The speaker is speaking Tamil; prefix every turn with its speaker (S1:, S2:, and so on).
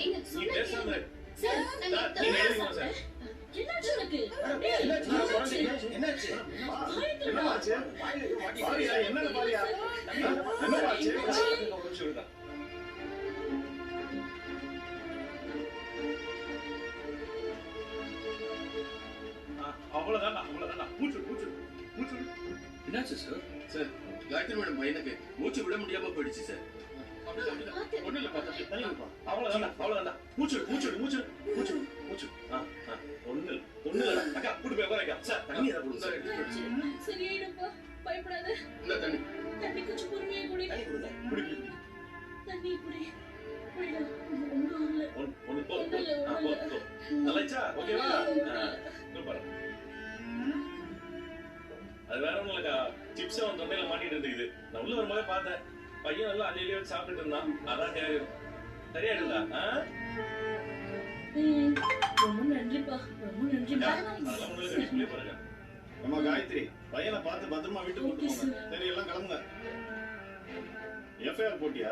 S1: ஏங்க
S2: நீ
S1: சொன்னா
S2: பேசாம
S1: கேளுங்க.
S2: இரு.
S1: சார்
S2: சார்,
S1: நான்
S2: நீங்க
S1: இப்பதான்
S2: எழுதிக்கோங்க சார்.
S3: என்னாச்சு உனக்கு?
S4: என்னாச்சு?
S3: என்னாச்சு?
S4: பாரியா, என்னன்னு பாரியா? என்னப்பா ஆச்சு?
S2: ஒரு நிமிஷம் இருடா. அவ்வளவுதான்டா, அவ்வளவுதான்டா. மூச்சு விடு, மூச்சு விடு, மூச்சு விடு.
S4: என்னாச்சு சார்?
S5: சார் காயத்ரி மேடம் பையனுக்கு மூச்சு விட முடியாம போயிடுச்சு சார்.
S2: ஒண்ணும் இல்லப்பா, தம்பி, தள்ளி விடுப்பா. அவ்வளவுதான்டா, அவ்வளவுதான்டா. மூச்சு விடு, மூச்சு விடு, மூச்சு விடு, மூச்சு விடு, மூச்சு விடு. ஒண்ணும் இல்ல, ஒண்ணும் இல்லடா. அக்கா, கூட்டு போய் உட்காருங்க. சார், தண்ணி ஏதாவது கொடுங்க சார்.
S3: சரியாயிடும்பா. பயப்படாத.
S5: இந்த தண்ணி
S3: தண்ணி கொஞ்சம் பொறுமையா குடி.
S2: தண்ணி கொடுங்க. குடி, குடி, குடி.
S3: தண்ணி குடி. குடிடா. ஒண்ணும் இல்ல.
S2: ஒண்ணு போதும், போதும். போதும். நல்லாச்சா? ஓகேவா? இங்க பாரு. அது வேற ஒண்ணும் இல்லக்கா. சிப்ஸ் அவன் தொண்டையில மாட்டிட்டு இருந்துக்குது. நான் உள்ள வரும்போதே பார்த்தேன். பையன் நல்லா அள்ளியிலே வச்சு சாப்பிட்டுட்டு இருந்தான். அதான் சரியாயிடுதா?
S3: ரொம்ப நன்றிப்பா. ரொம்ப நன்றிப்பா.
S2: அதெல்லாம் ஒண்ணும் இல்ல, சொல்லி பாருங்க.
S4: அம்மா காயத்ரி, பையனை பார்த்து பத்திரமா வீட்டுக்கு கூட்டு போங்க. சரி, எல்லாம் கிளம்புங்க. எஃப்ஐஆர் போட்டியா?